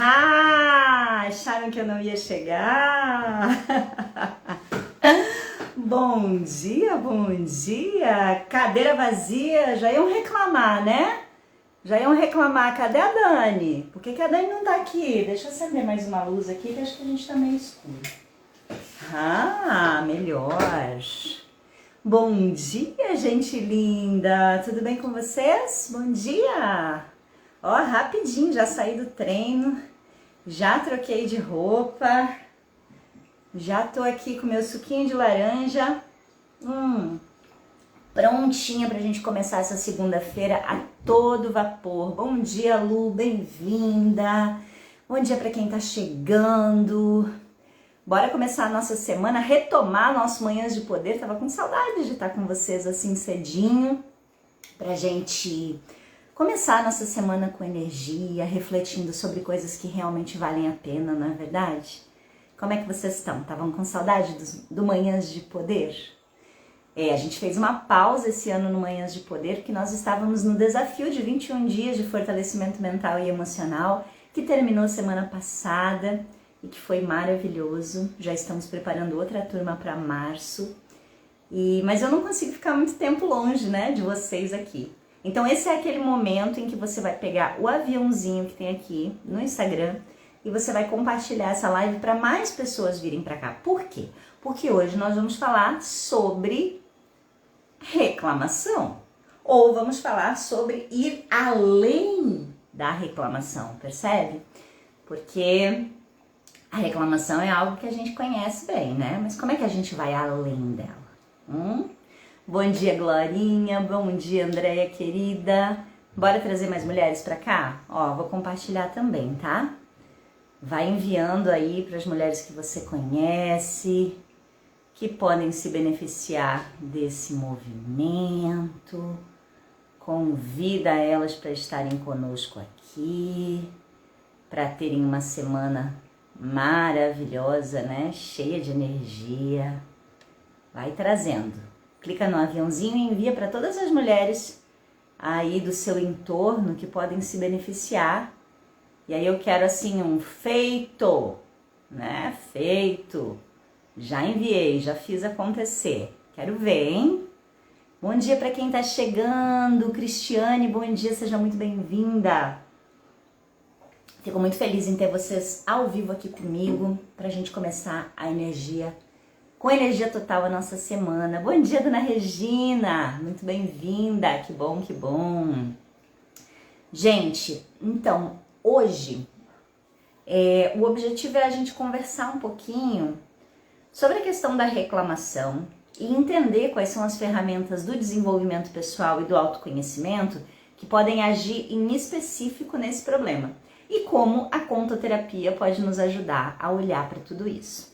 Ah, acharam que eu não ia chegar? Bom dia, bom dia. Cadeira vazia, já iam reclamar, né? Já iam reclamar, cadê a Dani? Por que a Dani não tá aqui? Deixa eu acender mais uma luz aqui, que acho que a gente tá meio escuro. Ah, melhor. Bom dia, gente linda. Tudo bem com vocês? Bom dia. Ó, rapidinho, já saí do treino, já troquei de roupa, já tô aqui com meu suquinho de laranja, prontinha pra gente começar essa segunda-feira a todo vapor. Bom dia, Lu, bem-vinda. Bom dia pra quem tá chegando. Bora começar a nossa semana, retomar nosso Manhãs de Poder. Tava com saudade de estar com vocês assim cedinho, pra gente começar a nossa semana com energia, refletindo sobre coisas que realmente valem a pena, não é verdade? Como é que vocês estão? Estavam com saudade do Manhãs de Poder? A gente fez uma pausa esse ano no Manhãs de Poder, porque nós estávamos no desafio de 21 dias de fortalecimento mental e emocional, que terminou semana passada e que foi maravilhoso. Já estamos preparando outra turma para março, mas eu não consigo ficar muito tempo longe, né, de vocês aqui. Então esse é aquele momento em que você vai pegar o aviãozinho que tem aqui no Instagram e você vai compartilhar essa live para mais pessoas virem para cá. Por quê? Porque hoje nós vamos falar sobre reclamação, ou vamos falar sobre ir além da reclamação, percebe? Porque a reclamação é algo que a gente conhece bem, né? Mas como é que a gente vai além dela? Bom dia, Glorinha. Bom dia, Andréia, querida. Bora trazer mais mulheres pra cá? Ó, vou compartilhar também, tá? Vai enviando aí para as mulheres que você conhece, que podem se beneficiar desse movimento. Convida elas para estarem conosco aqui, para terem uma semana maravilhosa, né? Cheia de energia. Vai trazendo. Clica no aviãozinho e envia para todas as mulheres aí do seu entorno que podem se beneficiar. E aí eu quero assim um feito, né? Feito. Já enviei, já fiz acontecer. Quero ver, hein? Bom dia para quem tá chegando. Cristiane, bom dia, seja muito bem-vinda. Fico muito feliz em ter vocês ao vivo aqui comigo pra gente começar com energia total a nossa semana. Bom dia, dona Regina, muito bem-vinda, que bom, que bom. Gente, então, hoje, o objetivo é a gente conversar um pouquinho sobre a questão da reclamação e entender quais são as ferramentas do desenvolvimento pessoal e do autoconhecimento que podem agir em específico nesse problema e como a contoterapia pode nos ajudar a olhar para tudo isso.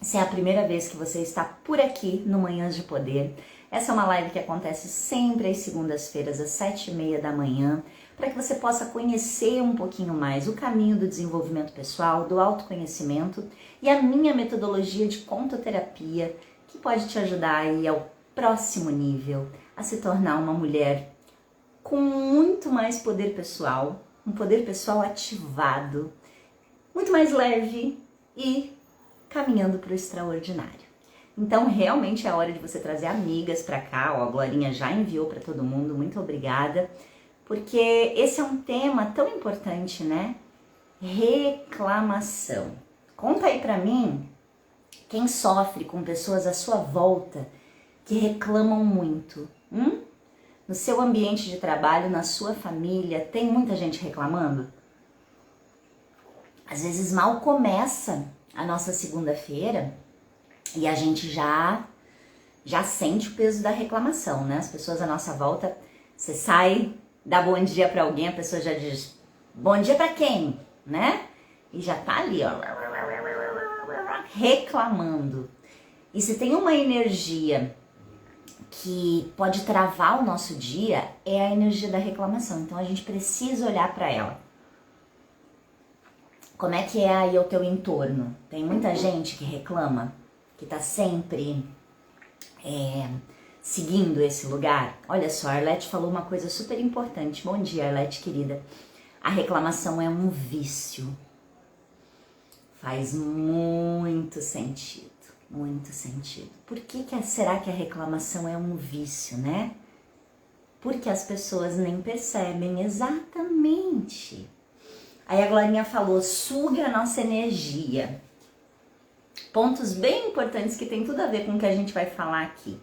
Se é a primeira vez que você está por aqui no Manhãs de Poder, essa é uma live que acontece sempre às segundas-feiras, às 7h30 da manhã, para que você possa conhecer um pouquinho mais o caminho do desenvolvimento pessoal, do autoconhecimento e a minha metodologia de contoterapia, que pode te ajudar aí ao próximo nível, a se tornar uma mulher com muito mais poder pessoal, um poder pessoal ativado, muito mais leve e caminhando para o extraordinário. Então, realmente é a hora de você trazer amigas para cá. Ó, a Glorinha já enviou para todo mundo, muito obrigada, porque esse é um tema tão importante, né? Reclamação. Conta aí para mim quem sofre com pessoas à sua volta que reclamam muito. No seu ambiente de trabalho, na sua família, tem muita gente reclamando? Às vezes mal começa a nossa segunda-feira e a gente já sente o peso da reclamação, né? As pessoas à nossa volta, você sai, dá bom dia para alguém, a pessoa já diz bom dia para quem, né? E já tá ali, ó, reclamando. E se tem uma energia que pode travar o nosso dia, é a energia da reclamação. Então a gente precisa olhar para ela. Como é que é aí o teu entorno? Tem muita gente que reclama, que tá sempre seguindo esse lugar? Olha só, a Arlete falou uma coisa super importante. Bom dia, Arlete, querida. A reclamação é um vício. Faz muito sentido, muito sentido. Por que será que a reclamação é um vício, né? Porque as pessoas nem percebem exatamente. Aí a Glorinha falou, suga a nossa energia. Pontos bem importantes que tem tudo a ver com o que a gente vai falar aqui.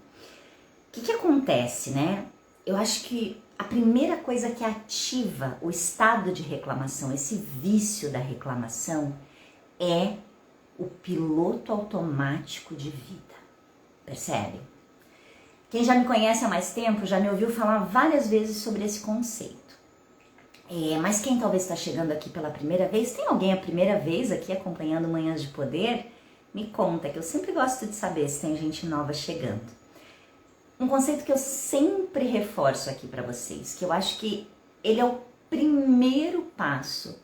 O que acontece, né? Eu acho que a primeira coisa que ativa o estado de reclamação, esse vício da reclamação, é o piloto automático de vida. Percebe? Quem já me conhece há mais tempo já me ouviu falar várias vezes sobre esse conceito. Mas quem talvez está chegando aqui pela primeira vez, tem alguém a primeira vez aqui acompanhando Manhãs de Poder? Me conta, que eu sempre gosto de saber se tem gente nova chegando. Um conceito que eu sempre reforço aqui para vocês, que eu acho que ele é o primeiro passo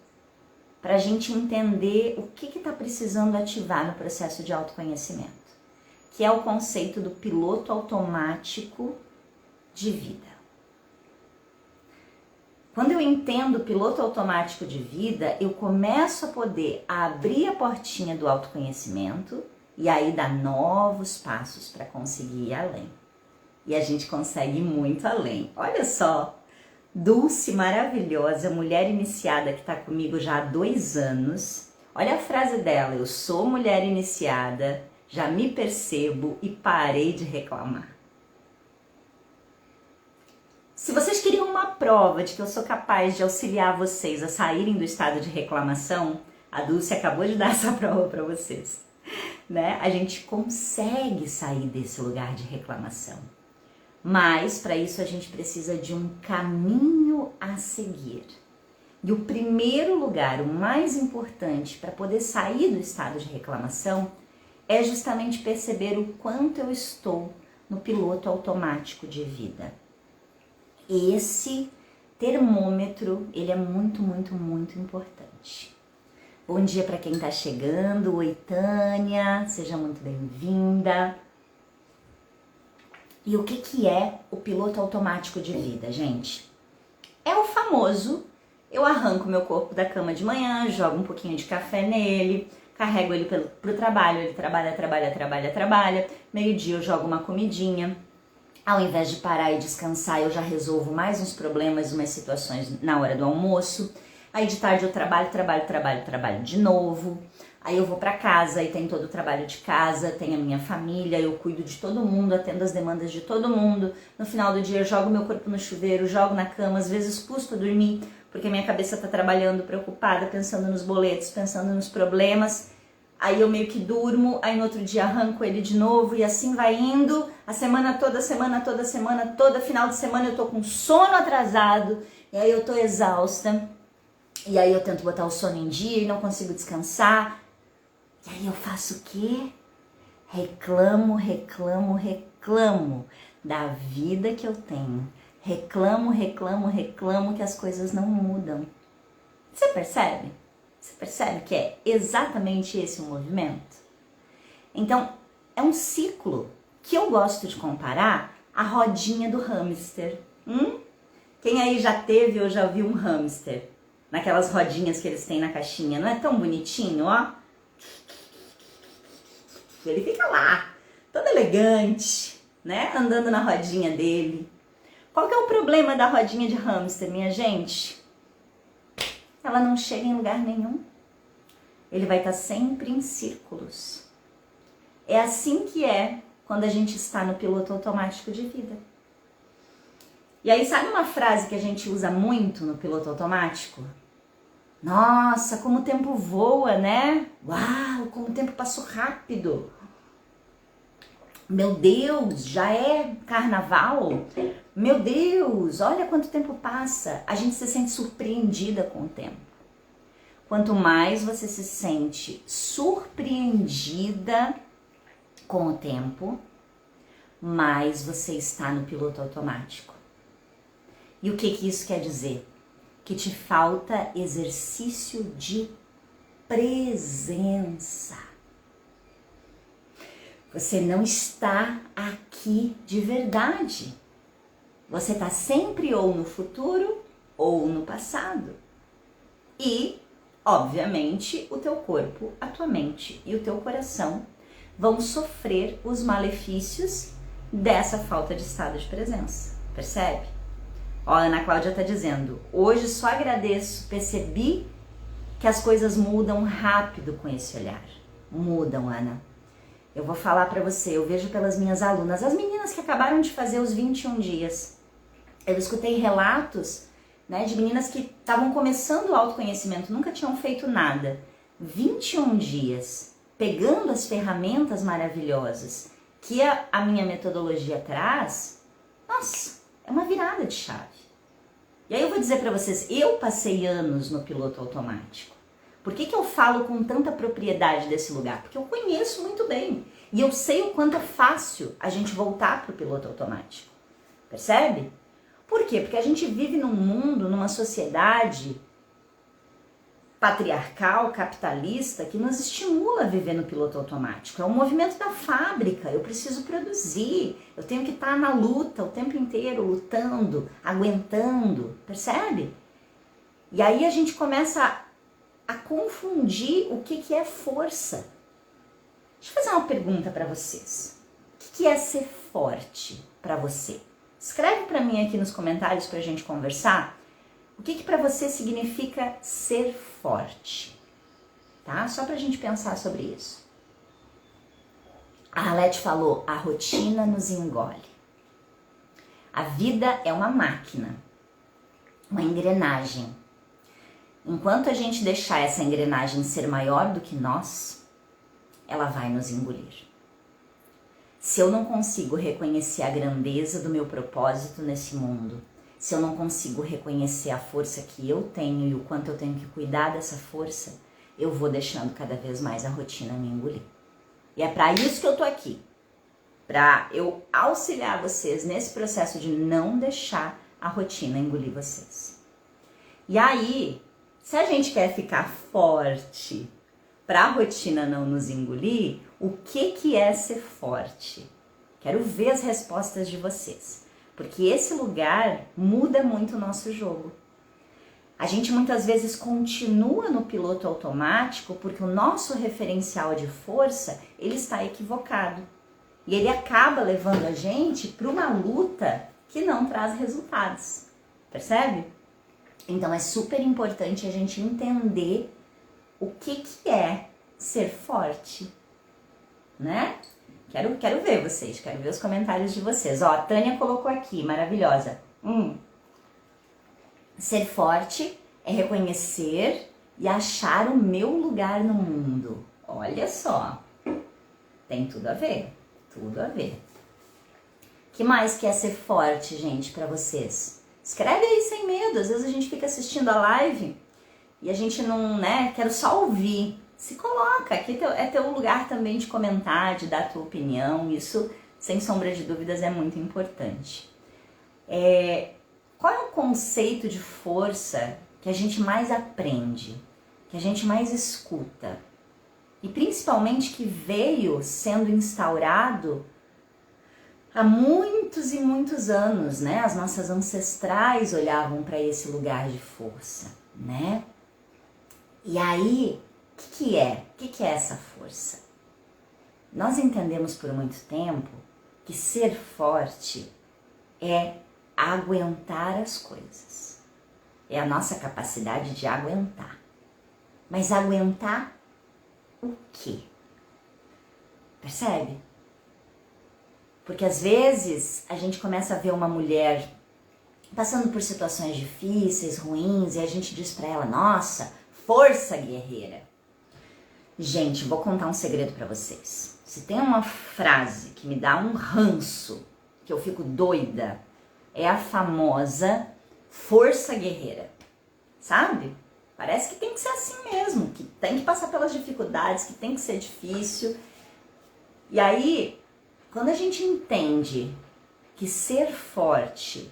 para a gente entender o que está precisando ativar no processo de autoconhecimento, que é o conceito do piloto automático de vida. Quando eu entendo o piloto automático de vida, eu começo a poder abrir a portinha do autoconhecimento e aí dar novos passos para conseguir ir além. E a gente consegue ir muito além. Olha só, Dulce, maravilhosa, mulher iniciada que está comigo já há 2 anos. Olha a frase dela, eu sou mulher iniciada, já me percebo e parei de reclamar. Se vocês queriam uma prova de que eu sou capaz de auxiliar vocês a saírem do estado de reclamação, a Dulce acabou de dar essa prova para vocês, né? A gente consegue sair desse lugar de reclamação, mas para isso a gente precisa de um caminho a seguir. E o primeiro lugar, o mais importante para poder sair do estado de reclamação é justamente perceber o quanto eu estou no piloto automático de vida. Esse termômetro, ele é muito, muito, muito importante. Bom dia para quem está chegando. Oi, Tânia, seja muito bem-vinda. E o que é o piloto automático de vida, gente? É o famoso, eu arranco meu corpo da cama de manhã, jogo um pouquinho de café nele, carrego ele pro trabalho, ele trabalha. Meio-dia eu jogo uma comidinha. Ao invés de parar e descansar, eu já resolvo mais uns problemas, umas situações na hora do almoço. Aí de tarde eu trabalho de novo. Aí eu vou para casa e tem todo o trabalho de casa, tem a minha família, eu cuido de todo mundo, atendo as demandas de todo mundo. No final do dia eu jogo meu corpo no chuveiro, jogo na cama, às vezes custo dormir, porque minha cabeça tá trabalhando, preocupada, pensando nos boletos, pensando nos problemas. Aí eu meio que durmo, aí no outro dia arranco ele de novo e assim vai indo. A semana toda, final de semana eu tô com sono atrasado. E aí eu tô exausta. E aí eu tento botar o sono em dia e não consigo descansar. E aí eu faço o quê? Reclamo da vida que eu tenho. Reclamo que as coisas não mudam. Você percebe? Você percebe que é exatamente esse o movimento? Então, é um ciclo que eu gosto de comparar à rodinha do hamster. Quem aí já teve ou já viu um hamster? Naquelas rodinhas que eles têm na caixinha. Não é tão bonitinho, ó? Ele fica lá, todo elegante, né? Andando na rodinha dele. Qual que é o problema da rodinha de hamster, minha gente? Ela não chega em lugar nenhum. Ele vai estar sempre em círculos. É assim que é quando a gente está no piloto automático de vida. E aí, sabe uma frase que a gente usa muito no piloto automático? Nossa, como o tempo voa, né? Uau, como o tempo passou rápido. Meu Deus, já é carnaval? Meu Deus, olha quanto tempo passa. A gente se sente surpreendida com o tempo. Quanto mais você se sente surpreendida com o tempo, mais você está no piloto automático. E o que isso quer dizer? Que te falta exercício de presença. Você não está aqui de verdade. Você está sempre ou no futuro ou no passado. E obviamente, o teu corpo, a tua mente e o teu coração vão sofrer os malefícios dessa falta de estado de presença. Percebe? Ó, a Ana Cláudia tá dizendo, hoje só agradeço, percebi que as coisas mudam rápido com esse olhar. Mudam, Ana. Eu vou falar pra você, eu vejo pelas minhas alunas, as meninas que acabaram de fazer os 21 dias. Eu escutei relatos, né, de meninas que estavam começando o autoconhecimento, nunca tinham feito nada. 21 dias, pegando as ferramentas maravilhosas que a minha metodologia traz, nossa, é uma virada de chave. E aí eu vou dizer pra vocês, eu passei anos no piloto automático. Por que eu falo com tanta propriedade desse lugar? Porque eu conheço muito bem. E eu sei o quanto é fácil a gente voltar pro piloto automático. Percebe? Por quê? Porque a gente vive num mundo, numa sociedade patriarcal, capitalista, que nos estimula a viver no piloto automático. É um movimento da fábrica, eu preciso produzir, eu tenho que estar na luta o tempo inteiro, lutando, aguentando, percebe? E aí a gente começa a confundir o que é força. Deixa eu fazer uma pergunta para vocês. O que é ser forte para você? Escreve para mim aqui nos comentários para a gente conversar. O que para você significa ser forte? Tá? Só pra gente pensar sobre isso. A Arlete falou, a rotina nos engole. A vida é uma máquina, uma engrenagem. Enquanto a gente deixar essa engrenagem ser maior do que nós, ela vai nos engolir. Se eu não consigo reconhecer a grandeza do meu propósito nesse mundo, se eu não consigo reconhecer a força que eu tenho e o quanto eu tenho que cuidar dessa força, eu vou deixando cada vez mais a rotina me engolir. E é para isso que eu tô aqui, para eu auxiliar vocês nesse processo de não deixar a rotina engolir vocês. E aí, se a gente quer ficar forte para a rotina não nos engolir, o que é ser forte? Quero ver as respostas de vocês. Porque esse lugar muda muito o nosso jogo. A gente muitas vezes continua no piloto automático porque o nosso referencial de força, ele está equivocado. E ele acaba levando a gente para uma luta que não traz resultados. Percebe? Então é super importante a gente entender o que é ser forte, né? Quero ver vocês, quero ver os comentários de vocês. Ó, a Tânia colocou aqui, maravilhosa. Ser forte é reconhecer e achar o meu lugar no mundo. Olha só, tem tudo a ver, tudo a ver. Que mais que é ser forte, gente, pra vocês? Escreve aí sem medo, às vezes a gente fica assistindo a live e a gente não, né, quero só ouvir. Se coloca, aqui é teu lugar também de comentar, de dar a tua opinião, isso, sem sombra de dúvidas, é muito importante. Qual é o conceito de força que a gente mais aprende, que a gente mais escuta? E principalmente que veio sendo instaurado há muitos e muitos anos, né? As nossas ancestrais olhavam para esse lugar de força, né? E aí, o que é essa força? Nós entendemos por muito tempo que ser forte é aguentar as coisas. É a nossa capacidade de aguentar. Mas aguentar o quê? Percebe? Porque às vezes a gente começa a ver uma mulher passando por situações difíceis, ruins, e a gente diz pra ela, nossa, força guerreira. Gente, vou contar um segredo pra vocês. Se tem uma frase que me dá um ranço, que eu fico doida, é a famosa força guerreira. Sabe? Parece que tem que ser assim mesmo, que tem que passar pelas dificuldades, que tem que ser difícil. E aí, quando a gente entende que ser forte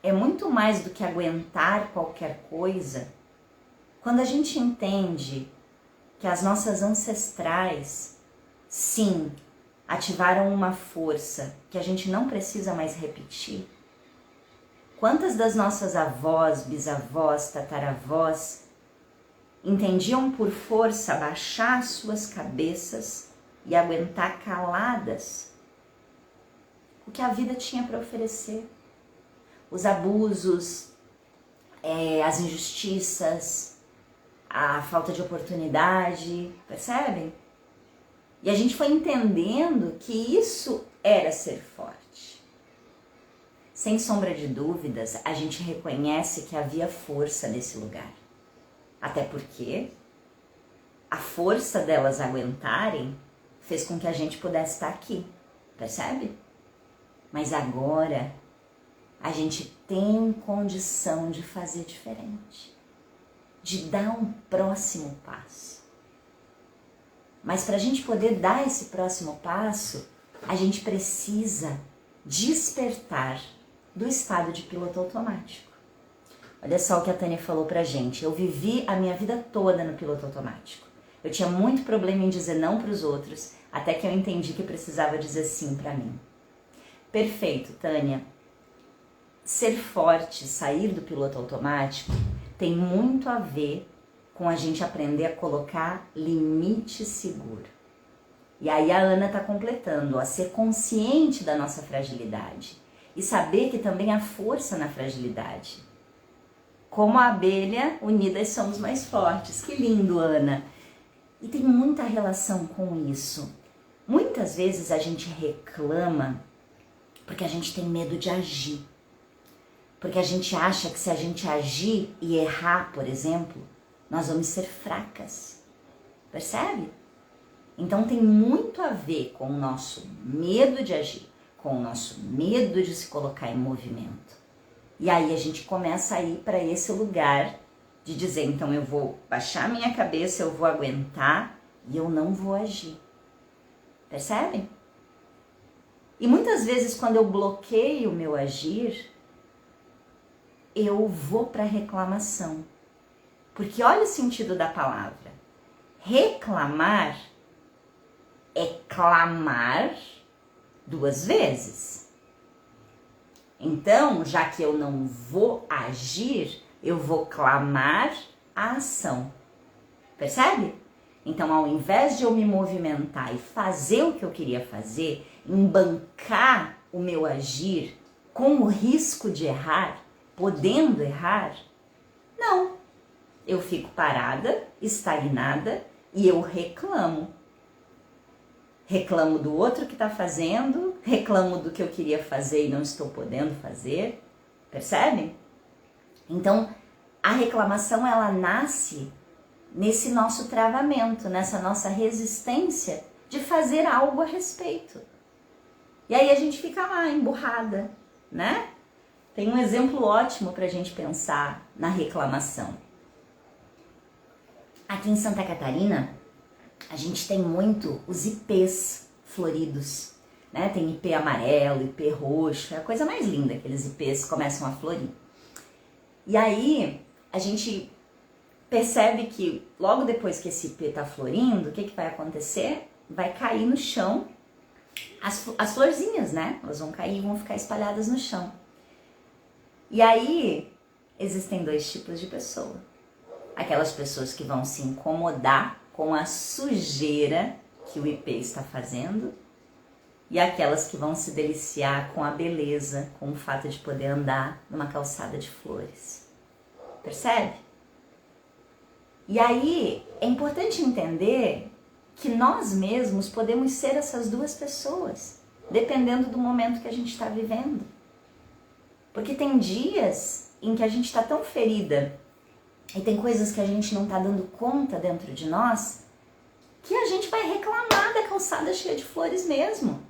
é muito mais do que aguentar qualquer coisa, quando a gente entende que as nossas ancestrais, sim, ativaram uma força que a gente não precisa mais repetir. Quantas das nossas avós, bisavós, tataravós entendiam por força baixar suas cabeças e aguentar caladas o que a vida tinha para oferecer. Os abusos, as injustiças, a falta de oportunidade, percebem? E a gente foi entendendo que isso era ser forte. Sem sombra de dúvidas, a gente reconhece que havia força nesse lugar. Até porque a força delas aguentarem fez com que a gente pudesse estar aqui, percebe? Mas agora a gente tem condição de fazer diferente, de dar um próximo passo. Mas para a gente poder dar esse próximo passo, a gente precisa despertar do estado de piloto automático. Olha só o que a Tânia falou pra gente. Eu vivi a minha vida toda no piloto automático. Eu tinha muito problema em dizer não para os outros, até que eu entendi que precisava dizer sim para mim. Perfeito, Tânia. Ser forte, sair do piloto automático, tem muito a ver com a gente aprender a colocar limite seguro. E aí a Ana está completando, a ser consciente da nossa fragilidade e saber que também há força na fragilidade. Como a abelha, unidas somos mais fortes. Que lindo, Ana! E tem muita relação com isso. Muitas vezes a gente reclama porque a gente tem medo de agir. Porque a gente acha que se a gente agir e errar, por exemplo, nós vamos ser fracas. Percebe? Então tem muito a ver com o nosso medo de agir, com o nosso medo de se colocar em movimento. E aí a gente começa a ir para esse lugar de dizer, então eu vou baixar minha cabeça, eu vou aguentar e eu não vou agir. Percebem? E muitas vezes quando eu bloqueio o meu agir, eu vou para reclamação. Porque olha o sentido da palavra. Reclamar é clamar 2 vezes. Então, já que eu não vou agir, eu vou clamar a ação. Percebe? Então, ao invés de eu me movimentar e fazer o que eu queria fazer, embancar o meu agir com o risco de errar, podendo errar, não. Eu fico parada, estagnada e eu reclamo. Reclamo do outro que está fazendo, reclamo do que eu queria fazer e não estou podendo fazer. Percebem? Então, a reclamação ela nasce nesse nosso travamento, nessa nossa resistência de fazer algo a respeito. E aí a gente fica lá emburrada, né? Tem um exemplo ótimo para a gente pensar na reclamação. Aqui em Santa Catarina, a gente tem muito os ipês floridos, né? Tem ipê amarelo, ipê roxo, é a coisa mais linda, aqueles ipês começam a florir. E aí, a gente percebe que logo depois que esse ipê tá florindo, o que vai acontecer? Vai cair no chão as florzinhas, né? Elas vão cair e vão ficar espalhadas no chão. E aí, existem 2 tipos de pessoa. Aquelas pessoas que vão se incomodar com a sujeira que o ipê está fazendo e aquelas que vão se deliciar com a beleza, com o fato de poder andar numa calçada de flores. Percebe? E aí, é importante entender que nós mesmos podemos ser essas 2 pessoas, dependendo do momento que a gente está vivendo. Porque tem dias em que a gente está tão ferida e tem coisas que a gente não está dando conta dentro de nós, que a gente vai reclamar da calçada cheia de flores mesmo.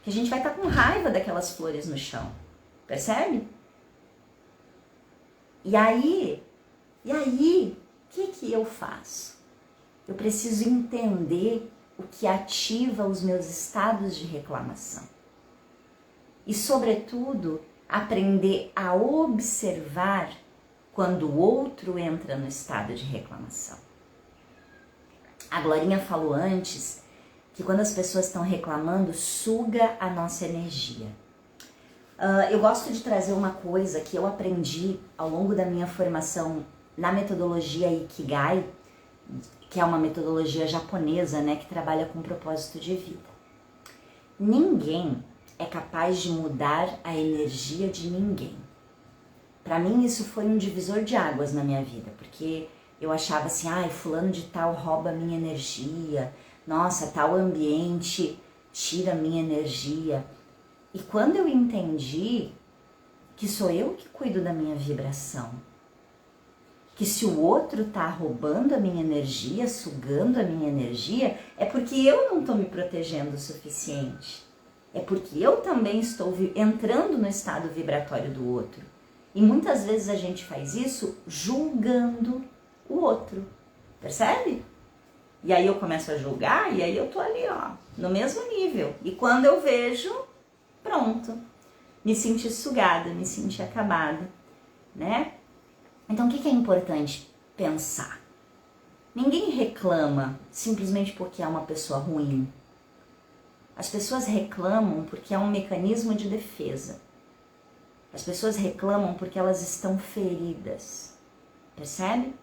Que a gente vai estar com raiva daquelas flores no chão. Percebe? E aí, o que eu faço? Eu preciso entender o que ativa os meus estados de reclamação. E, sobretudo, aprender a observar quando o outro entra no estado de reclamação. A Glorinha falou antes que quando as pessoas estão reclamando, suga a nossa energia. Eu gosto de trazer uma coisa que eu aprendi ao longo da minha formação na metodologia Ikigai, que é uma metodologia japonesa, né, que trabalha com propósito de vida. Ninguém é capaz de mudar a energia de ninguém. Para mim isso foi um divisor de águas na minha vida, porque eu achava assim, ai, fulano de tal rouba minha energia, nossa, tal ambiente tira minha energia. E quando eu entendi que sou eu que cuido da minha vibração, que se o outro tá roubando a minha energia, sugando a minha energia, é porque eu não tô me protegendo o suficiente. É porque eu também estou entrando no estado vibratório do outro. E muitas vezes a gente faz isso julgando o outro, percebe? E aí eu começo a julgar e aí eu tô ali, ó, no mesmo nível. E quando eu vejo, pronto, me senti sugada, me senti acabada, né? Então o que é importante pensar? Ninguém reclama simplesmente porque é uma pessoa ruim. As pessoas reclamam porque é um mecanismo de defesa. As pessoas reclamam porque elas estão feridas, percebe?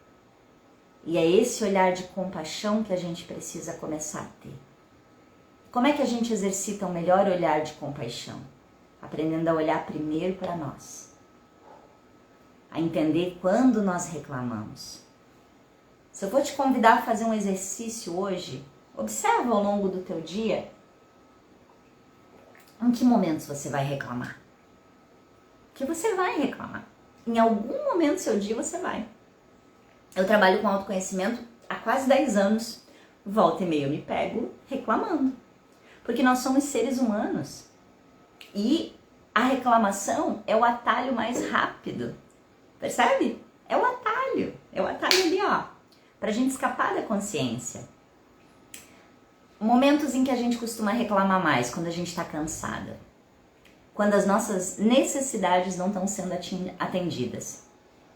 E é esse olhar de compaixão que a gente precisa começar a ter. Como é que a gente exercita um melhor olhar de compaixão? Aprendendo a olhar primeiro para nós. A entender quando nós reclamamos. Se eu for te convidar a fazer um exercício hoje, observa ao longo do teu dia em que momentos você vai reclamar. Que você vai reclamar. Em algum momento do seu dia você vai. Eu trabalho com autoconhecimento há quase 10 anos. Volta e meia eu me pego reclamando. Porque nós somos seres humanos. E a reclamação é o atalho mais rápido. Percebe? É o atalho ali, ó, pra gente escapar da consciência. Momentos em que a gente costuma reclamar mais, quando a gente tá cansada. Quando as nossas necessidades não estão sendo atendidas.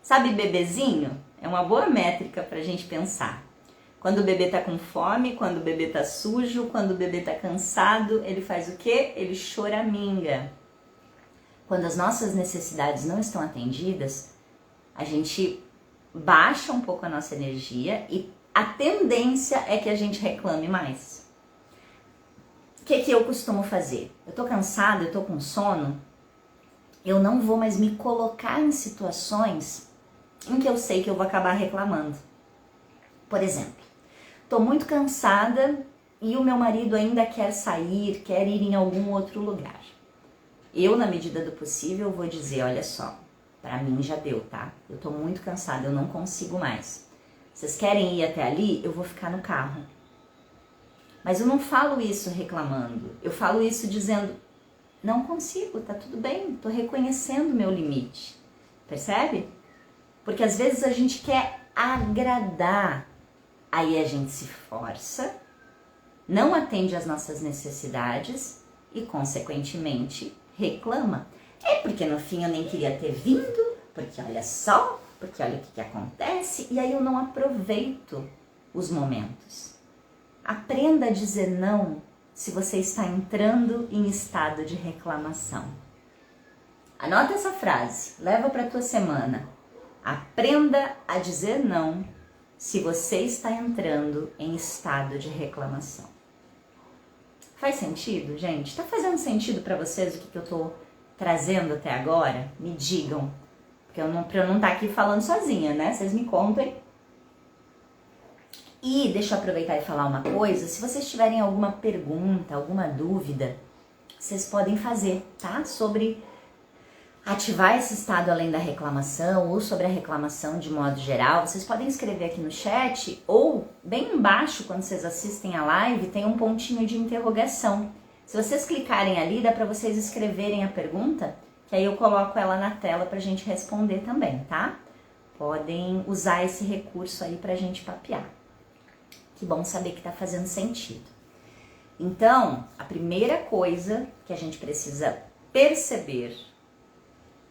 Sabe bebezinho? É uma boa métrica pra gente pensar. Quando o bebê tá com fome, quando o bebê tá sujo, quando o bebê tá cansado, ele faz o quê? Ele choraminga. Quando as nossas necessidades não estão atendidas, a gente baixa um pouco a nossa energia e a tendência é que a gente reclame mais. O que eu costumo fazer? Eu tô cansada, eu tô com sono, eu não vou mais me colocar em situações em que eu sei que eu vou acabar reclamando. Por exemplo, tô muito cansada e o meu marido ainda quer sair, quer ir em algum outro lugar. Eu, na medida do possível, vou dizer, olha só, pra mim já deu, tá? Eu tô muito cansada, eu não consigo mais. Vocês querem ir até ali? Eu vou ficar no carro. Mas eu não falo isso reclamando. Eu falo isso dizendo, não consigo, tá tudo bem, tô reconhecendo o meu limite. Percebe? Porque às vezes a gente quer agradar. Aí a gente se força, não atende às nossas necessidades e, consequentemente, reclama. É porque no fim eu nem queria ter vindo, porque olha só, porque olha o que acontece, e aí eu não aproveito os momentos. Aprenda a dizer não se você está entrando em estado de reclamação. Anota essa frase, leva para a tua semana. Aprenda a dizer não se você está entrando em estado de reclamação. Faz sentido, gente? Tá fazendo sentido para vocês o que eu tô trazendo até agora? Me digam. Porque pra eu não estar aqui falando sozinha, né? Vocês me contem. E deixa eu aproveitar e falar uma coisa. Se vocês tiverem alguma pergunta, alguma dúvida, vocês podem fazer, tá? Sobre ativar esse estado além da reclamação ou sobre a reclamação de modo geral. Vocês podem escrever aqui no chat ou bem embaixo, quando vocês assistem a live, tem um pontinho de interrogação. Se vocês clicarem ali, dá para vocês escreverem a pergunta, que aí eu coloco ela na tela pra gente responder também, tá? Podem usar esse recurso aí pra gente papear. Que bom saber que tá fazendo sentido. Então, a primeira coisa que a gente precisa perceber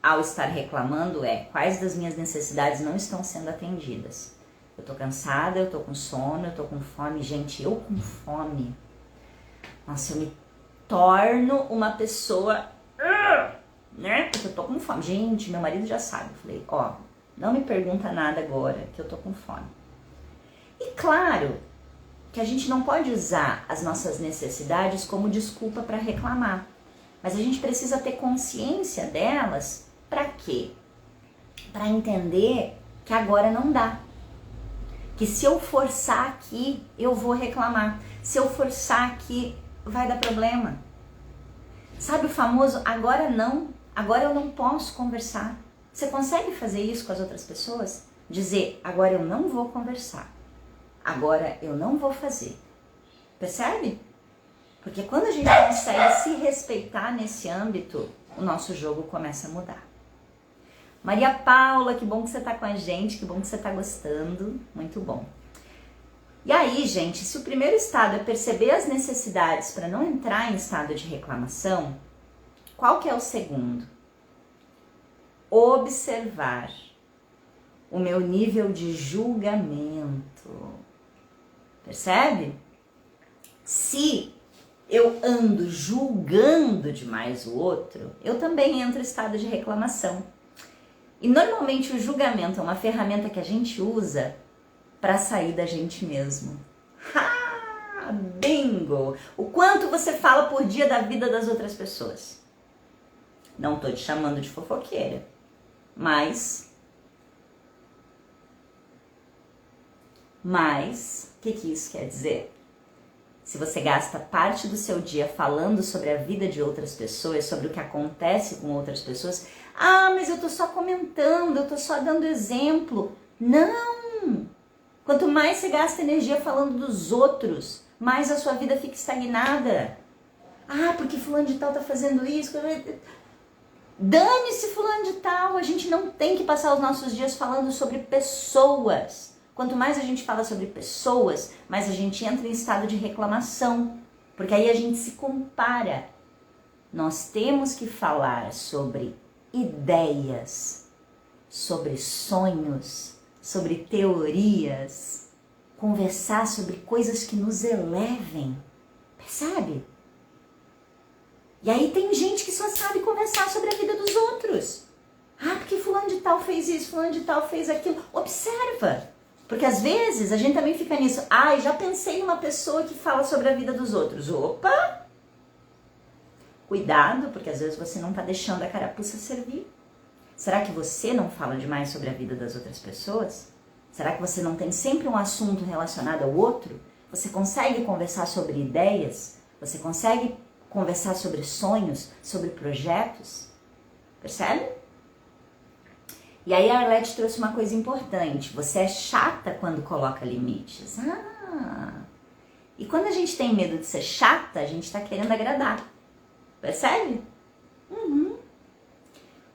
ao estar reclamando é quais das minhas necessidades não estão sendo atendidas. Eu tô cansada, eu tô com sono, eu tô com fome. Gente, eu com fome. Nossa, eu me torno uma pessoa, né? Porque eu tô com fome. Gente, meu marido já sabe. Eu falei, ó, não me pergunta nada agora que eu tô com fome. E claro que a gente não pode usar as nossas necessidades como desculpa para reclamar, mas a gente precisa ter consciência delas. Para quê? Para entender que agora não dá. Que se eu forçar aqui, eu vou reclamar. Se eu forçar aqui, vai dar problema. Sabe o famoso agora não, agora eu não posso conversar. Você consegue fazer isso com as outras pessoas? Dizer, agora eu não vou conversar. Agora eu não vou fazer. Percebe? Porque quando a gente consegue se respeitar nesse âmbito, o nosso jogo começa a mudar. Maria Paula, que bom que você está com a gente, que bom que você está gostando, muito bom. E aí, gente, se o primeiro estado é perceber as necessidades para não entrar em estado de reclamação, qual que é o segundo? Observar o meu nível de julgamento. Percebe? Se eu ando julgando demais o outro, eu também entro em estado de reclamação. E normalmente o julgamento é uma ferramenta que a gente usa para sair da gente mesmo. Ha! Bingo! O quanto você fala por dia da vida das outras pessoas. Não tô te chamando de fofoqueira, mas o que isso quer dizer? Se você gasta parte do seu dia falando sobre a vida de outras pessoas, sobre o que acontece com outras pessoas, mas eu tô só comentando, eu tô só dando exemplo. Não! Quanto mais você gasta energia falando dos outros, mais a sua vida fica estagnada. Porque fulano de tal tá fazendo isso. Dane-se fulano de tal, a gente não tem que passar os nossos dias falando sobre pessoas. Quanto mais a gente fala sobre pessoas, mais a gente entra em estado de reclamação, porque aí a gente se compara. Nós temos que falar sobre ideias, sobre sonhos, sobre teorias, conversar sobre coisas que nos elevem, percebe? E aí tem gente que só sabe conversar sobre a vida dos outros. Porque fulano de tal fez isso, fulano de tal fez aquilo. Observa. Porque às vezes a gente também fica nisso. Já pensei numa pessoa que fala sobre a vida dos outros. Opa! Cuidado, porque às vezes você não está deixando a carapuça servir. Será que você não fala demais sobre a vida das outras pessoas? Será que você não tem sempre um assunto relacionado ao outro? Você consegue conversar sobre ideias? Você consegue conversar sobre sonhos, sobre projetos? Percebe? E aí a Arlete trouxe uma coisa importante. Você é chata quando coloca limites. E quando a gente tem medo de ser chata, a gente está querendo agradar. Percebe?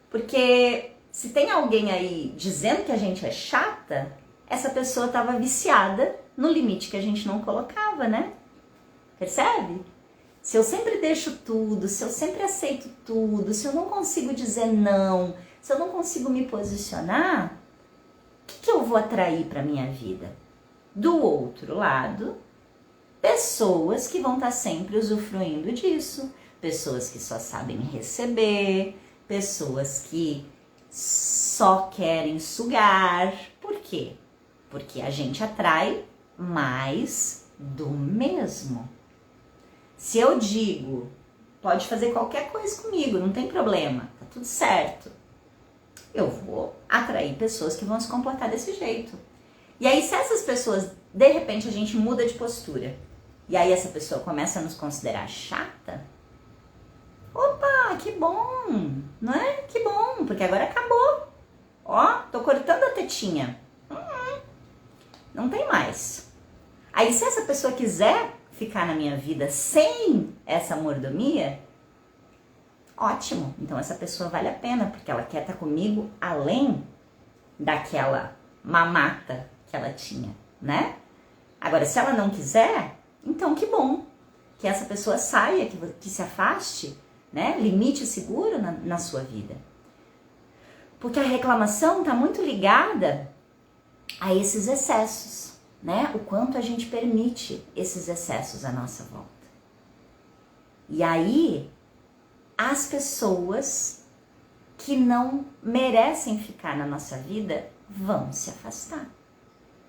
Porque se tem alguém aí dizendo que a gente é chata, essa pessoa estava viciada no limite que a gente não colocava, né? Percebe? Se eu sempre deixo tudo, se eu sempre aceito tudo, se eu não consigo dizer não, se eu não consigo me posicionar, o que eu vou atrair para minha vida? Do outro lado, pessoas que vão estar sempre usufruindo disso, pessoas que só sabem receber, pessoas que só querem sugar. Por quê? Porque a gente atrai mais do mesmo. Se eu digo, pode fazer qualquer coisa comigo, não tem problema, tá tudo certo. Eu vou atrair pessoas que vão se comportar desse jeito. E aí, se essas pessoas, de repente, a gente muda de postura, e aí essa pessoa começa a nos considerar chata, opa, que bom, não é? Que bom, porque agora acabou. Tô cortando a tetinha. Não tem mais. Aí, se essa pessoa quiser ficar na minha vida sem essa mordomia, ótimo, então essa pessoa vale a pena, porque ela quer estar comigo além daquela mamata que ela tinha, né? Agora, se ela não quiser, então que bom, que essa pessoa saia, que se afaste, né? Limite seguro na sua vida. Porque a reclamação está muito ligada a esses excessos, né? O quanto a gente permite esses excessos à nossa volta. E aí, as pessoas que não merecem ficar na nossa vida vão se afastar.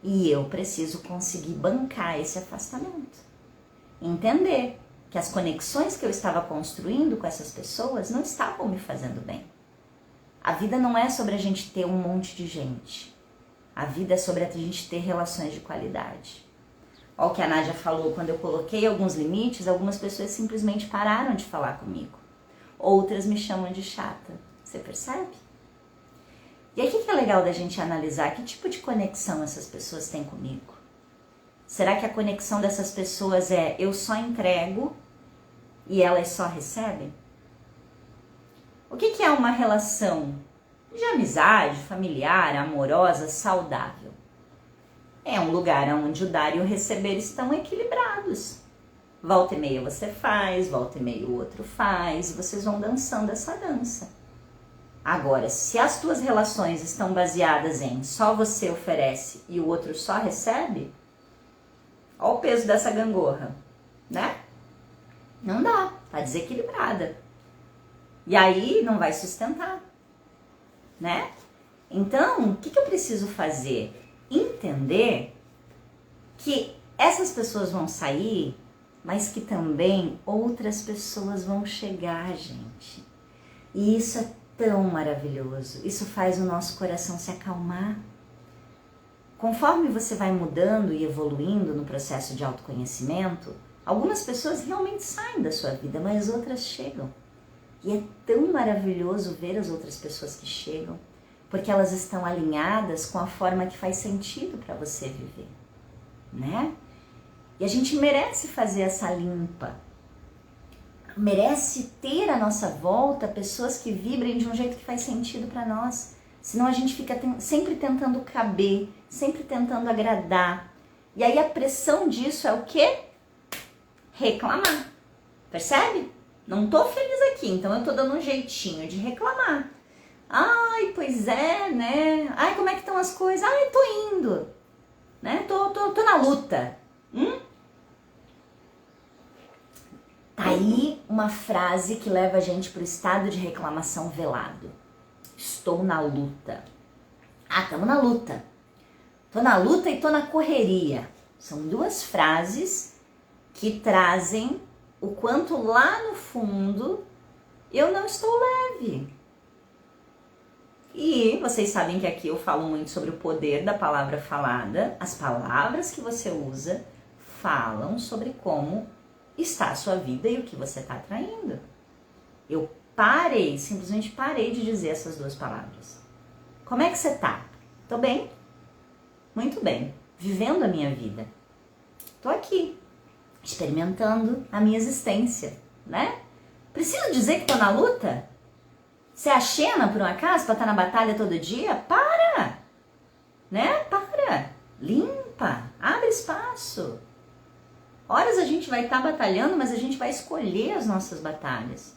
E eu preciso conseguir bancar esse afastamento. Entender que as conexões que eu estava construindo com essas pessoas não estavam me fazendo bem. A vida não é sobre a gente ter um monte de gente. A vida é sobre a gente ter relações de qualidade. Olha o que a Nádia falou, quando eu coloquei alguns limites, algumas pessoas simplesmente pararam de falar comigo. Outras me chamam de chata. Você percebe? E aí o que é legal da gente analisar? Que tipo de conexão essas pessoas têm comigo? Será que a conexão dessas pessoas é eu só entrego e elas só recebem? O que é uma relação de amizade, familiar, amorosa, saudável? É um lugar onde o dar e o receber estão equilibrados. Volta e meia você faz, volta e meia o outro faz, e vocês vão dançando essa dança. Agora, se as tuas relações estão baseadas em só você oferece e o outro só recebe, olha o peso dessa gangorra, né? Não dá, tá desequilibrada. E aí não vai sustentar, né? Então, o que eu preciso fazer? Entender que essas pessoas vão sair, mas que também outras pessoas vão chegar, gente. E isso é tão maravilhoso. Isso faz o nosso coração se acalmar. Conforme você vai mudando e evoluindo no processo de autoconhecimento, algumas pessoas realmente saem da sua vida, mas outras chegam. E é tão maravilhoso ver as outras pessoas que chegam, porque elas estão alinhadas com a forma que faz sentido para você viver, né? E a gente merece fazer essa limpa, merece ter à nossa volta pessoas que vibrem de um jeito que faz sentido para nós, senão a gente fica sempre tentando caber, sempre tentando agradar, e aí a pressão disso é o quê? Reclamar, percebe? Não tô feliz aqui, então eu tô dando um jeitinho de reclamar. Ai, pois é, né? Ai, como é que estão as coisas? Ai, tô indo, né? Tô na luta. Tá aí uma frase que leva a gente pro estado de reclamação velado. Estou na luta. Ah, tamo na luta. Tô na luta e tô na correria. São duas frases que trazem o quanto lá no fundo eu não estou leve. E vocês sabem que aqui eu falo muito sobre o poder da palavra falada. As palavras que você usa falam sobre como está a sua vida e o que você está atraindo. Eu simplesmente parei de dizer essas duas palavras. Como é que você tá? Tô bem? Muito bem. Vivendo a minha vida. Tô aqui, experimentando a minha existência, né? Preciso dizer que tô na luta? Você é a Xena, por um acaso, pra estar na batalha todo dia? Para! Né? Para! Limpa! Abre espaço! Horas a gente vai estar batalhando, mas a gente vai escolher as nossas batalhas.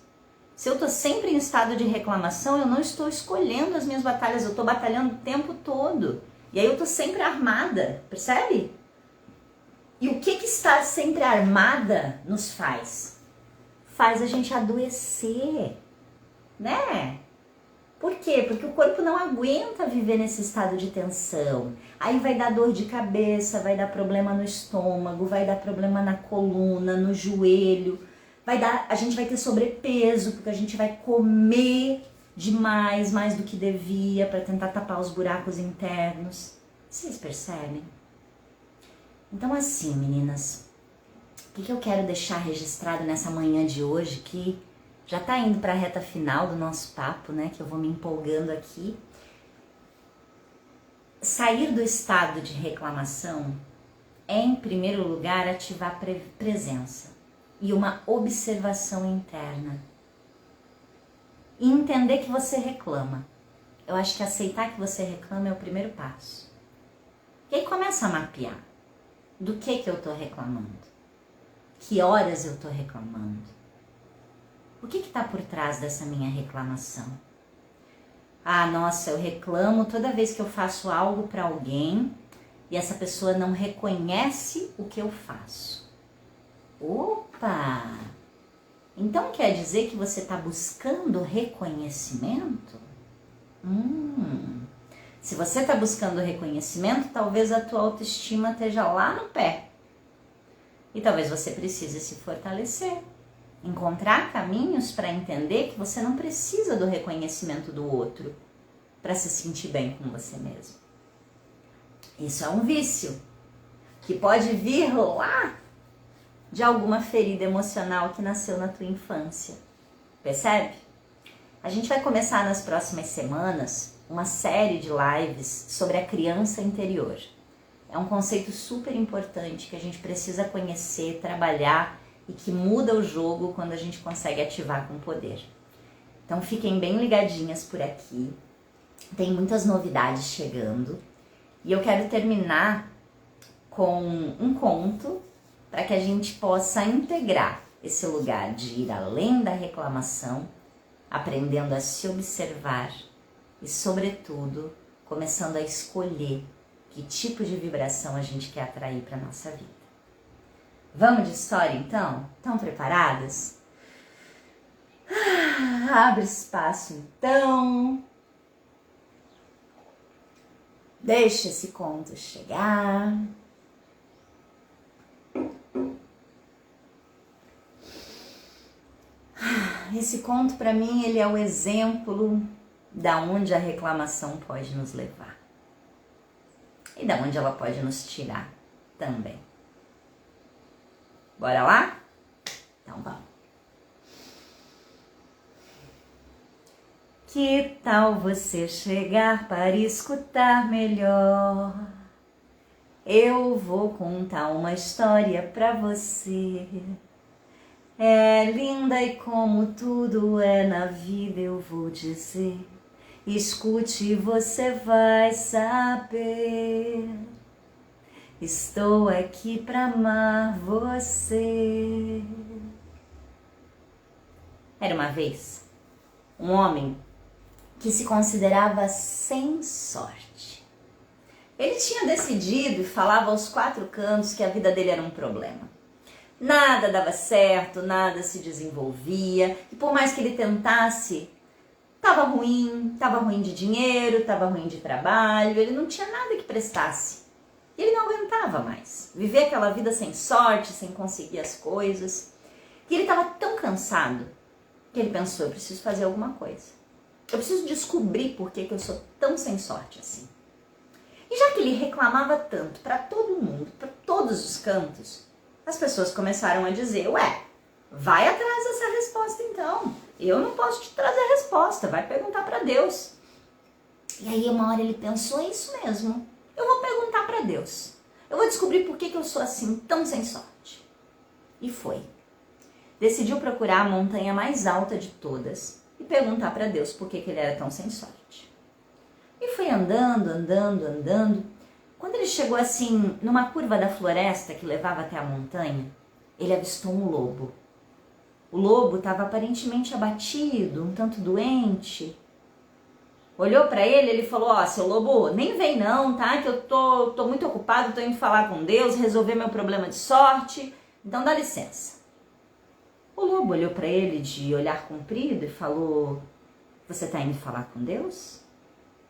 Se eu tô sempre em estado de reclamação, eu não estou escolhendo as minhas batalhas, eu tô batalhando o tempo todo. E aí eu tô sempre armada, percebe? E o que estar sempre armada nos faz? Faz a gente adoecer, né? Por quê? Porque o corpo não aguenta viver nesse estado de tensão. Aí vai dar dor de cabeça, vai dar problema no estômago, vai dar problema na coluna, no joelho. A gente vai ter sobrepeso, porque a gente vai comer demais, mais do que devia, para tentar tapar os buracos internos. Vocês percebem? Então assim, meninas, o que eu quero deixar registrado nessa manhã de hoje, que já tá indo para a reta final do nosso papo, né, que eu vou me empolgando aqui. Sair do estado de reclamação é, em primeiro lugar, ativar presença e uma observação interna. E entender que você reclama. Eu acho que aceitar que você reclama é o primeiro passo. E aí começa a mapear. Do que eu tô reclamando? Que horas eu tô reclamando? O que está por trás dessa minha reclamação? Ah, nossa, eu reclamo toda vez que eu faço algo para alguém e essa pessoa não reconhece o que eu faço. Opa! Então quer dizer que você está buscando reconhecimento? Se você está buscando reconhecimento, talvez a tua autoestima esteja lá no pé. E talvez você precise se fortalecer. Encontrar caminhos para entender que você não precisa do reconhecimento do outro para se sentir bem com você mesmo. Isso é um vício que pode vir lá de alguma ferida emocional que nasceu na tua infância. Percebe? A gente vai começar nas próximas semanas uma série de lives sobre a criança interior. É um conceito super importante que a gente precisa conhecer, trabalhar e que muda o jogo quando a gente consegue ativar com poder. Então fiquem bem ligadinhas por aqui. Tem muitas novidades chegando. E eu quero terminar com um conto para que a gente possa integrar esse lugar de ir além da reclamação, aprendendo a se observar e, sobretudo, começando a escolher que tipo de vibração a gente quer atrair para a nossa vida. Vamos de história então? Estão preparadas? Abre espaço então. Deixa esse conto chegar. Esse conto, para mim, ele é o exemplo da onde a reclamação pode nos levar. E da onde ela pode nos tirar também. Bora lá? Então vamos. Que tal você chegar para escutar melhor? Eu vou contar uma história pra você. É linda e como tudo é na vida, eu vou dizer. Escute e você vai saber. Estou aqui pra amar você. Era uma vez um homem que se considerava sem sorte. Ele tinha decidido e falava aos quatro cantos que a vida dele era um problema. Nada dava certo, nada se desenvolvia, e por mais que ele tentasse, estava ruim de dinheiro, estava ruim de trabalho, ele não tinha nada que prestasse. E ele não aguentava mais viver aquela vida sem sorte, sem conseguir as coisas. E ele estava tão cansado que ele pensou, eu preciso fazer alguma coisa. Eu preciso descobrir por que eu sou tão sem sorte assim. E já que ele reclamava tanto para todo mundo, para todos os cantos, as pessoas começaram a dizer, ué, vai atrás dessa resposta então. Eu não posso te trazer a resposta, vai perguntar para Deus. E aí uma hora ele pensou, é isso mesmo, eu vou perguntar para Deus. Eu vou descobrir por que eu sou assim tão sem sorte. E foi. Decidiu procurar a montanha mais alta de todas e perguntar para Deus por que ele era tão sem sorte. E foi andando. Quando ele chegou assim, numa curva da floresta que levava até a montanha, ele avistou um lobo. O lobo estava aparentemente abatido, um tanto doente. Olhou para ele, ele falou, ó, seu lobo, nem vem não, tá? Que eu tô muito ocupado, tô indo falar com Deus, resolver meu problema de sorte, então dá licença. O lobo olhou para ele de olhar comprido e falou, você tá indo falar com Deus?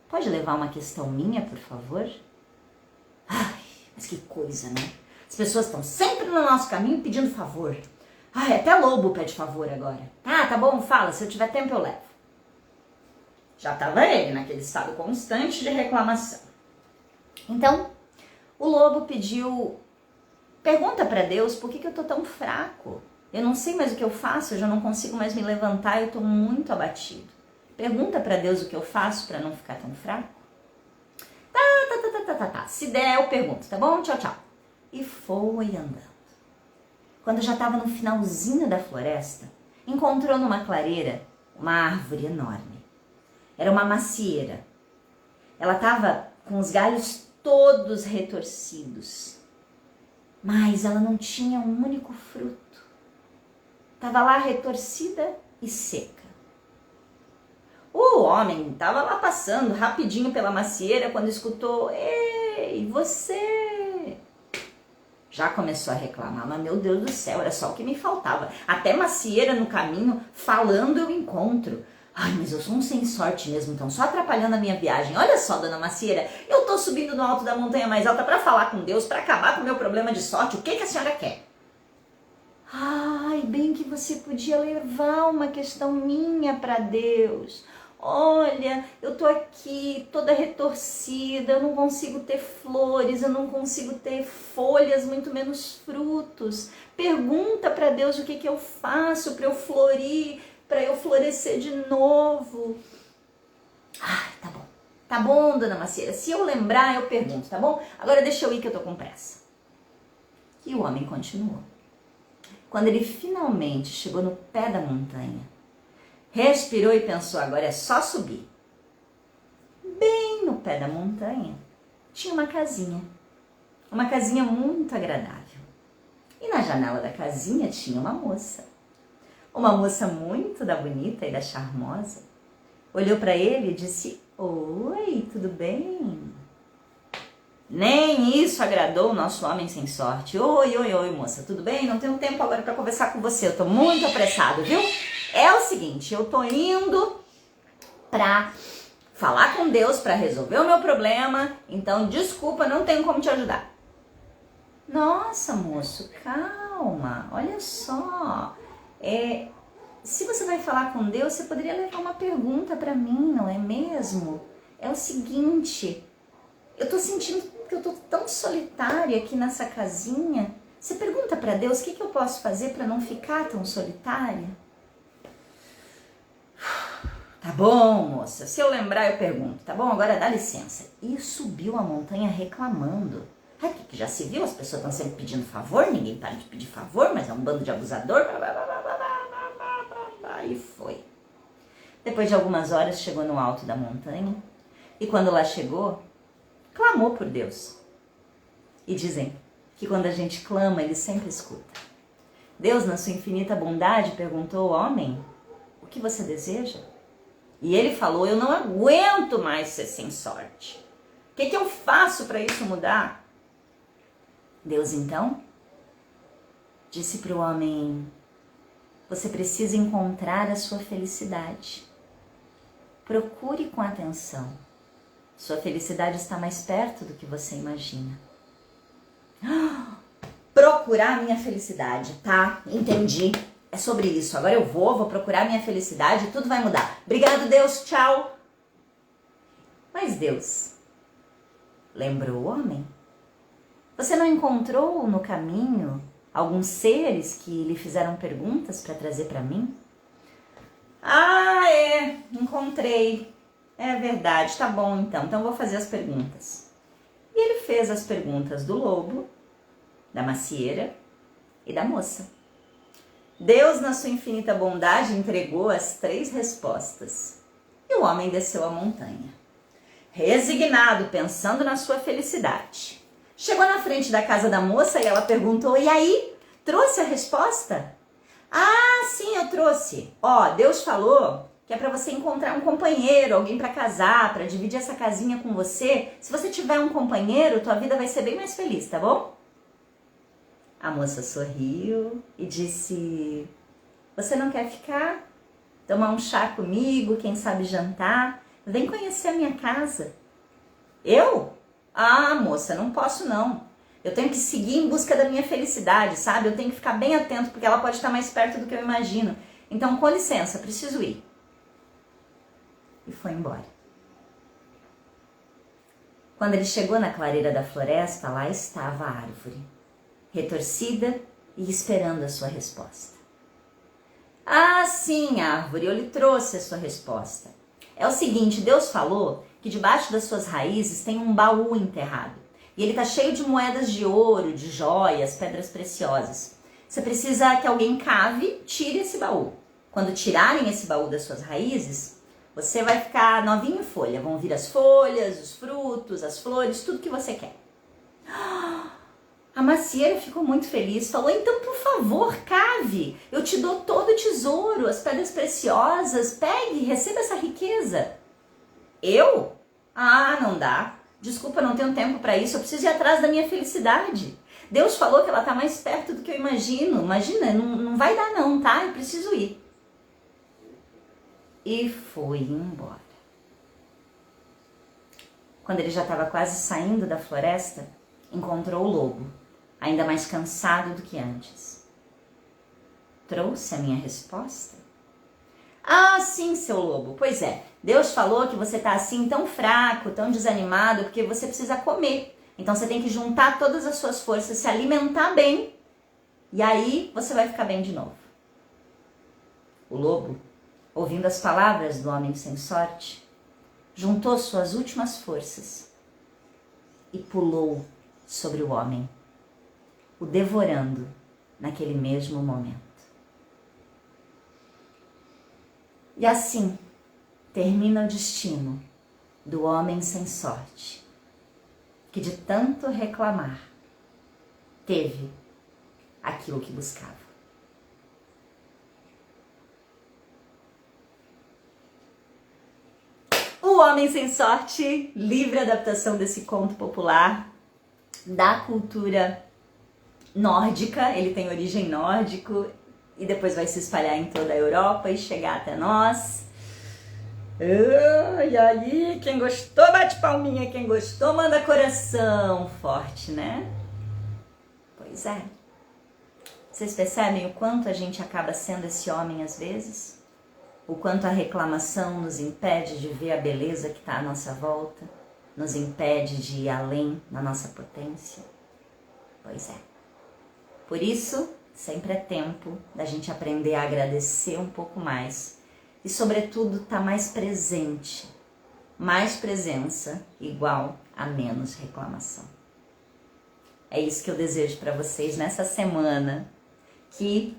Pode levar uma questão minha, por favor? Ai, mas que coisa, né? As pessoas estão sempre no nosso caminho pedindo favor. Ai, até lobo pede favor agora. Ah, tá bom, fala, se eu tiver tempo eu levo. Já estava ele naquele estado constante de reclamação. Então, o lobo pediu, pergunta para Deus por que eu tô tão fraco. Eu não sei mais o que eu faço, eu já não consigo mais me levantar, eu tô muito abatido. Pergunta para Deus o que eu faço para não ficar tão fraco. Tá. Se der, eu pergunto, tá bom? Tchau. E foi andando. Quando já estava no finalzinho da floresta, encontrou numa clareira uma árvore enorme. Era uma macieira. Ela estava com os galhos todos retorcidos, mas ela não tinha um único fruto. Estava lá retorcida e seca. O homem estava lá passando rapidinho pela macieira quando escutou, ei, você... Já começou a reclamar, mas meu Deus do céu, era só o que me faltava. Até macieira no caminho, falando eu encontro. Ai, mas eu sou um sem sorte mesmo, então só atrapalhando a minha viagem. Olha só, dona Macieira, eu tô subindo no alto da montanha mais alta para falar com Deus, para acabar com o meu problema de sorte. O que a senhora quer? Ai, bem que você podia levar uma questão minha para Deus. Olha, eu tô aqui toda retorcida, eu não consigo ter flores, eu não consigo ter folhas, muito menos frutos. Pergunta para Deus o que eu faço para eu florir, para eu florescer de novo. Ai, tá bom. Tá bom, dona Macieira. Se eu lembrar, eu pergunto, tá bom? Agora deixa eu ir que eu tô com pressa. E o homem continuou. Quando ele finalmente chegou no pé da montanha, respirou e pensou, agora é só subir. Bem no pé da montanha, tinha uma casinha muito agradável. E na janela da casinha tinha uma moça muito da bonita e da charmosa. Olhou para ele e disse, oi, tudo bem? Nem isso agradou o nosso homem sem sorte. Oi, moça, tudo bem? Não tenho tempo agora para conversar com você, eu tô muito apressado, viu? É o seguinte, eu tô indo pra falar com Deus para resolver o meu problema, então desculpa, não tenho como te ajudar. Nossa, moço, calma, olha só, se você vai falar com Deus, você poderia levar uma pergunta para mim, não é mesmo? É o seguinte, eu tô sentindo que eu tô tão solitária aqui nessa casinha. Você pergunta para Deus o que eu posso fazer para não ficar tão solitária? Tá bom, moça, se eu lembrar eu pergunto, tá bom? Agora dá licença. E subiu a montanha reclamando. Ai, que já se viu, as pessoas estão sempre pedindo favor, ninguém para de pedir favor, mas é um bando de abusador. E foi. Depois de algumas horas chegou no alto da montanha e quando lá chegou, clamou por Deus. E dizem que quando a gente clama, Ele sempre escuta. Deus, na sua infinita bondade, perguntou ao homem, o que você deseja? E ele falou, eu não aguento mais ser sem sorte. O que eu faço para isso mudar? Deus então disse para o homem, você precisa encontrar a sua felicidade. Procure com atenção. Sua felicidade está mais perto do que você imagina. Procurar a minha felicidade, tá? Entendi. É sobre isso. Agora eu vou procurar a minha felicidade e tudo vai mudar. Obrigado, Deus. Tchau. Mas Deus lembrou o homem. Você não encontrou no caminho alguns seres que lhe fizeram perguntas para trazer para mim? Encontrei. É verdade, tá bom então. Então eu vou fazer as perguntas. E ele fez as perguntas do lobo, da macieira e da moça. Deus, na sua infinita bondade, entregou as 3 respostas. E o homem desceu a montanha, resignado, pensando na sua felicidade. Chegou na frente da casa da moça e ela perguntou, e aí, trouxe a resposta? Ah, sim, eu trouxe. Deus falou que é para você encontrar um companheiro, alguém para casar, para dividir essa casinha com você. Se você tiver um companheiro, tua vida vai ser bem mais feliz, tá bom? A moça sorriu e disse, você não quer ficar? Tomar um chá comigo, quem sabe jantar? Vem conhecer a minha casa. Eu? Ah, moça, não posso não. Eu tenho que seguir em busca da minha felicidade, sabe? Eu tenho que ficar bem atento, porque ela pode estar mais perto do que eu imagino. Então, com licença, preciso ir. E foi embora. Quando ele chegou na clareira da floresta, lá estava a árvore, retorcida e esperando a sua resposta. Ah, sim, árvore, eu lhe trouxe a sua resposta. É o seguinte, Deus falou que debaixo das suas raízes tem um baú enterrado. E ele está cheio de moedas de ouro, de joias, pedras preciosas. Você precisa que alguém cave, tire esse baú. Quando tirarem esse baú das suas raízes, você vai ficar novinho em folha. Vão vir as folhas, os frutos, as flores, tudo que você quer. A macieira ficou muito feliz, falou, então por favor, cave, eu te dou todo o tesouro, as pedras preciosas, pegue, receba essa riqueza. Eu? Ah, não dá, desculpa, não tenho tempo para isso, eu preciso ir atrás da minha felicidade. Deus falou que ela está mais perto do que eu imagino, imagina, não vai dar não, tá? Eu preciso ir. e foi embora. Quando ele já estava quase saindo da floresta, encontrou o lobo, ainda mais cansado do que antes. Trouxe a minha resposta? Ah, sim, seu lobo. Pois é, Deus falou que você tá assim tão fraco, tão desanimado, porque você precisa comer. Então você tem que juntar todas as suas forças, se alimentar bem, e aí você vai ficar bem de novo. O lobo, ouvindo as palavras do homem sem sorte, juntou suas últimas forças e pulou sobre o homem, o devorando naquele mesmo momento. E assim termina o destino do homem sem sorte, que de tanto reclamar, teve aquilo que buscava. O Homem Sem Sorte, livre adaptação desse conto popular da cultura nórdica. Ele tem origem nórdico e depois vai se espalhar em toda a Europa e chegar até nós. E aí, quem gostou, bate palminha. Quem gostou, manda coração forte, né? Pois é. Vocês percebem o quanto a gente acaba sendo esse homem às vezes? O quanto a reclamação nos impede de ver a beleza que está à nossa volta, nos impede de ir além na nossa potência. Pois é. Por isso, sempre é tempo da gente aprender a agradecer um pouco mais e, sobretudo, estar mais presente. Mais presença igual a menos reclamação. É isso que eu desejo para vocês nessa semana, que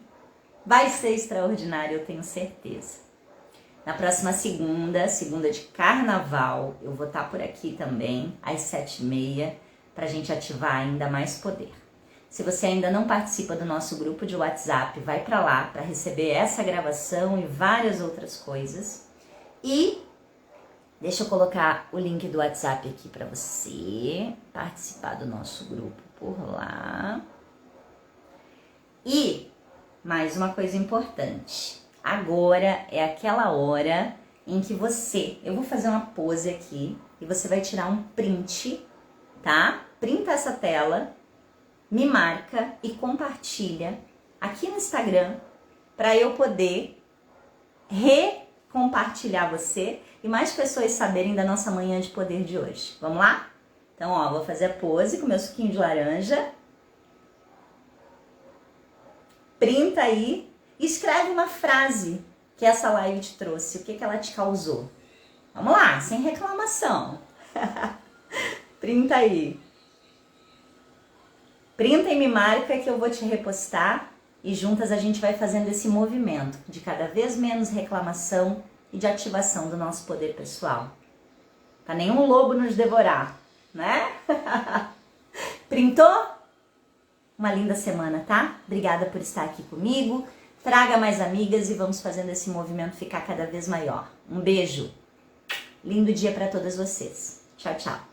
vai ser extraordinária, eu tenho certeza. Na próxima segunda de carnaval, eu vou estar por aqui também, às 7h30, para a gente ativar ainda mais poder. Se você ainda não participa do nosso grupo de WhatsApp, vai para lá para receber essa gravação e várias outras coisas. E deixa eu colocar o link do WhatsApp aqui para você participar do nosso grupo por lá. E mais uma coisa importante. Agora é aquela hora em que eu vou fazer uma pose aqui e você vai tirar um print, tá? Printa essa tela, me marca e compartilha aqui no Instagram para eu poder recompartilhar você e mais pessoas saberem da nossa manhã de poder de hoje. Vamos lá? Então, ó, vou fazer a pose com meu suquinho de laranja. Printa aí. Escreve uma frase que essa live te trouxe, o que ela te causou. Vamos lá, sem reclamação. Printa aí. Printa e me marca que eu vou te repostar e juntas a gente vai fazendo esse movimento de cada vez menos reclamação e de ativação do nosso poder pessoal. Pra nenhum lobo nos devorar, né? Printou? Uma linda semana, tá? Obrigada por estar aqui comigo. Traga mais amigas e vamos fazendo esse movimento ficar cada vez maior. Um beijo. Lindo dia para todas vocês. Tchau, tchau.